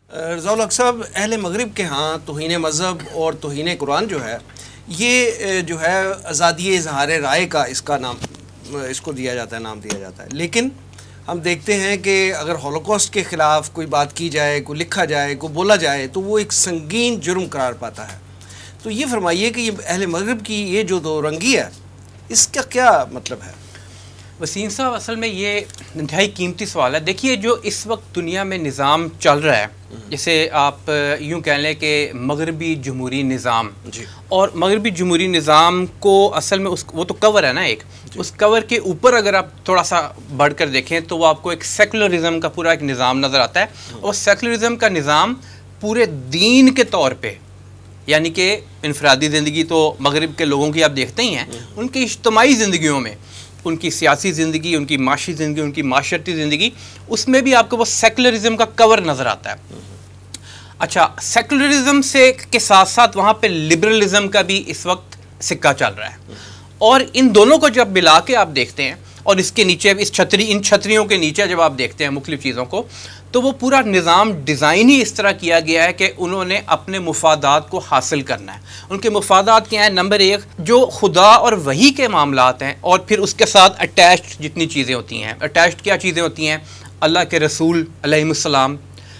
रज़ाउल हक़ साहब, अहले मगरिब के यहाँ तौहीन मज़हब और तौहीन कुरान जो है, ये जो है आज़ादी इज़हार राय का इसका नाम इसको दिया जाता है, नाम दिया जाता है। लेकिन हम देखते हैं कि अगर हॉलोकॉस्ट के ख़िलाफ़ कोई बात की जाए, कोई लिखा जाए, कोई बोला जाए, तो वो एक संगीन जुर्म करार पाता है। तो ये फरमाइए कि ये अहले मगरिब की ये जो दो रंगी है, इसका क्या मतलब है? वसीम साहब, असल में ये इंतहाई कीमती सवाल है। देखिए, जो इस वक्त दुनिया में निज़ाम चल रहा है, जैसे आप यूँ कह लें कि मगरबी जमहूरी निज़ाम, और मगरबी जमहूरी निज़ाम को असल में वो तो कवर है ना एक, उस कवर के ऊपर अगर आप थोड़ा सा बढ़ कर देखें तो वो आपको एक सेकुलरिज़म का पूरा एक निज़ाम नज़र आता है। और सेकुलरिज़म का निज़ाम पूरे दीन के तौर पर, यानी कि इनफरादी ज़िंदगी तो मगरिब के लोगों की आप देखते ही हैं, उनकी इज्तिमाई ज़िंदगियों में, उनकी सियासी ज़िंदगी, उनकी माशी ज़िंदगी, उनकी माशरती ज़िंदगी, उसमें भी आपको वो सेकुलरिज़म का कवर नज़र आता है। अच्छा, सेकुलरिज़म से के साथ साथ वहाँ पे लिबरलिज़म का भी इस वक्त सिक्का चल रहा है, और इन दोनों को जब मिला के आप देखते हैं, और इसके नीचे इन छतरियों के नीचे जब आप देखते हैं मुख्तलिफ़ चीज़ों को, तो वो पूरा निज़ाम डिज़ाइन ही इस तरह किया गया है कि उन्होंने अपने मुफादात को हासिल करना है। उनके मुफादात क्या हैं? नंबर एक, जो खुदा और वही के मामलात हैं, और फिर उसके साथ अटैच्ड जितनी चीज़ें होती हैं। अटैच्ड क्या चीज़ें होती हैं? अल्लाह के रसूल अलैहिस्सलाम,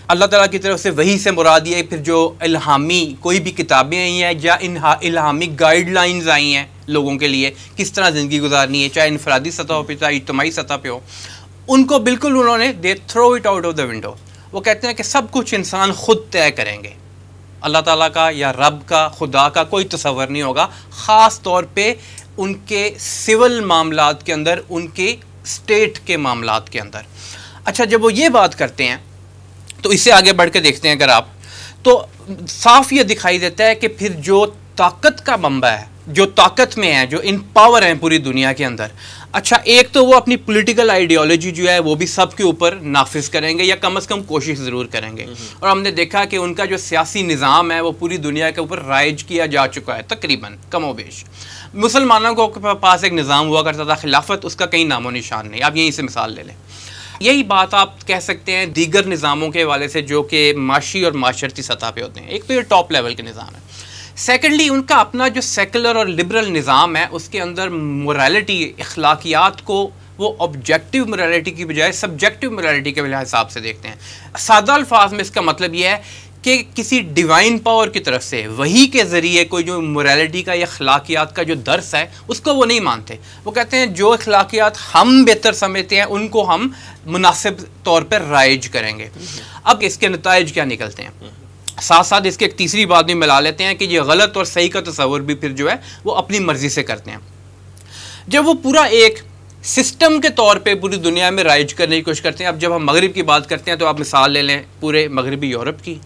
अल्लाह ताला की तरफ से वही से मुराद ये, फिर जो इल्हामी कोई भी किताबें आई हैं या इल्हामी गाइडलाइंस आई हैं लोगों के लिए किस तरह ज़िंदगी गुजारनी है, चाहे इनफरादी सतह पर, चाहे इज्तिमाई सतह पे हो, उनको बिल्कुल उन्होंने they throw it out of the window. वो कहते हैं कि सब कुछ इंसान ख़ुद तय करेंगे, अल्लाह ताला का या रब का, खुदा का कोई तसव्वुर नहीं होगा, ख़ास तौर पे उनके सिविल मामलात के अंदर, उनके स्टेट के मामलात के अंदर। अच्छा, जब वो ये बात करते हैं तो इससे आगे बढ़ के देखते हैं अगर आप, तो साफ ये दिखाई देता है कि फिर जो ताकत का मंबा है, जो ताकत में है, जो इन पावर हैं पूरी दुनिया के अंदर, अच्छा, एक तो वो अपनी पॉलिटिकल आइडियोलॉजी जो है वो भी सब के ऊपर नाफिज करेंगे, या कम से कम कोशिश ज़रूर करेंगे। और हमने देखा कि उनका जो सियासी निज़ाम है वो पूरी दुनिया के ऊपर राइज किया जा चुका है तकरीबन, कमोबेश। मुसलमानों को पास एक निज़ाम हुआ करता था खिलाफत, उसका कहीं नामो निशान नहीं। आप यहीं से मिसाल ले लें। यही बात आप कह सकते हैं दीगर निज़ामों के हवाले से जो कि माशी और माशरती सतह पे होते हैं। एक तो ये टॉप लेवल के निज़ाम है। सेकेंडली, उनका अपना जो सेकुलर और लिबरल निज़ाम है उसके अंदर मोरालिटी, अखलाकियात को वो ऑब्जेक्टिव मोरालिटी की बजाय सब्जेक्टिव मोरालिटी के हिसाब से देखते हैं। सादा अल्फाज में इसका मतलब ये है कि किसी डिवाइन पावर की तरफ से वही के ज़रिए कोई जो मोरालिटी का या अखलाकियात का जो दर्स है उसको वो नहीं मानते। वो कहते हैं जो अखलाकियात हम बेहतर समझते हैं उनको हम मुनासिब तौर पर राइज करेंगे। अब इसके नताइज क्या निकलते हैं? साथ साथ इसके एक तीसरी बात भी मिला लेते हैं कि ये गलत और सही का तस्वुर भी फिर जो है वो अपनी मर्ज़ी से करते हैं। जब वो पूरा एक सिस्टम के तौर पे पूरी दुनिया में राइज करने की कोशिश करते हैं। अब जब हम मगरिब की बात करते हैं तो आप मिसाल ले लें पूरे मगरबी यूरोप की,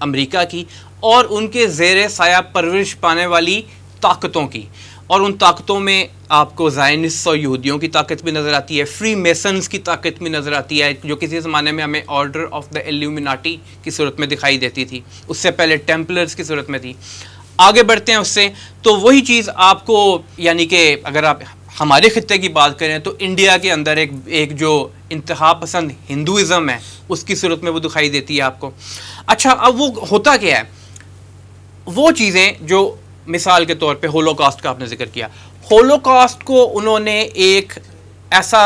अमेरिका की, और उनके ज़ेर साया परवरिश पाने वाली ताकतों की। और उन ताकतों में आपको ज़ायनिस्ट और यहूदियों की ताकत भी नज़र आती है, फ्री मेसन्स की ताकत भी नज़र आती है, जो किसी ज़माने में हमें ऑर्डर ऑफ द इल्यूमिनाटी की सूरत में दिखाई देती थी, उससे पहले टेम्पलर्स की सूरत में थी। आगे बढ़ते हैं उससे तो वही चीज़ आपको, यानी कि अगर आप हमारे ख़ित्ते की बात करें तो इंडिया के अंदर एक जो इंतहा पसंद हिंदुज़म है उसकी सूरत में वो दिखाई देती है आपको। अच्छा, अब वो होता क्या है? वो चीज़ें जो मिसाल के तौर पे होलोकॉस्ट का आपने जिक्र किया, होलोकॉस्ट को उन्होंने एक ऐसा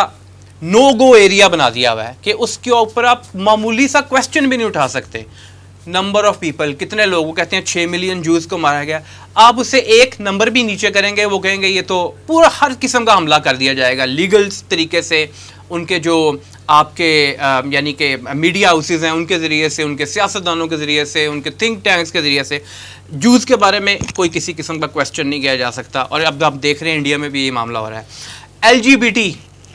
नो गो एरिया बना दिया हुआ है कि उसके ऊपर आप मामूली सा क्वेश्चन भी नहीं उठा सकते। नंबर ऑफ पीपल, कितने लोग? वो कहते हैं 6 मिलियन जूस को मारा गया। आप उससे एक नंबर भी नीचे करेंगे वो कहेंगे ये तो पूरा हर किस्म का हमला कर दिया जाएगा लीगल तरीके से, उनके जो आपके यानी कि मीडिया हाउसेज हैं उनके ज़रिए से, उनके सियासतदानों के ज़रिए से, उनके थिंक टैंक्स के ज़रिए से जूस के बारे में कोई किसी किस्म का क्वेश्चन नहीं किया जा सकता। और अब आप देख रहे हैं इंडिया में भी ये मामला हो रहा है।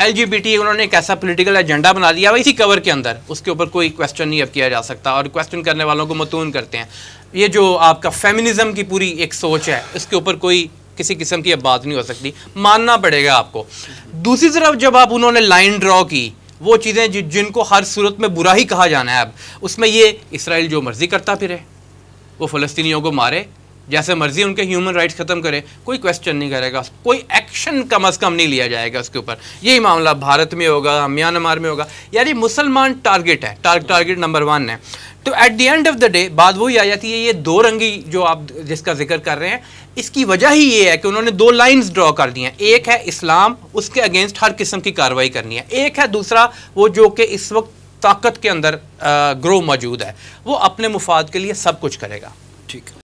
LGBT उन्होंने एक ऐसा पॉलिटिकल एजेंडा बना दिया हुआ इसी कवर के अंदर, उसके ऊपर कोई क्वेश्चन नहीं अब किया जा सकता, और क्वेश्चन करने वालों को मतून करते हैं। ये जो आपका फेमिनिज़म की पूरी एक सोच है इसके ऊपर कोई किसी किस्म की अब बात नहीं हो सकती, मानना पड़ेगा आपको। दूसरी तरफ जब आप उन्होंने लाइन ड्रॉ की, वो चीज़ें जिनको हर सूरत में बुरा ही कहा जाना है, अब उसमें ये इसराइल जो मर्ज़ी करता फिरे, वो फ़लस्तीनियों को मारे, जैसे मर्जी उनके ह्यूमन राइट्स ख़त्म करे, कोई क्वेश्चन नहीं करेगा, कोई एक्शन कम अज़ कम नहीं लिया जाएगा उसके ऊपर। यही मामला भारत में होगा, म्यांमार में होगा। यार ये मुसलमान टारगेट है, टारगेट नंबर 1 है। तो at the end of the day बात वही आ जाती है, ये दो रंगी जो आप जिसका जिक्र कर रहे हैं, इसकी वजह ही ये है कि उन्होंने 2 लाइंस ड्रॉ कर दी हैं। एक है इस्लाम, उसके अगेंस्ट हर किस्म की कार्रवाई करनी है। एक है दूसरा वो जो कि इस वक्त ताकत के अंदर ग्रो मौजूद है, वो अपने मुफाद के लिए सब कुछ करेगा। ठीक है।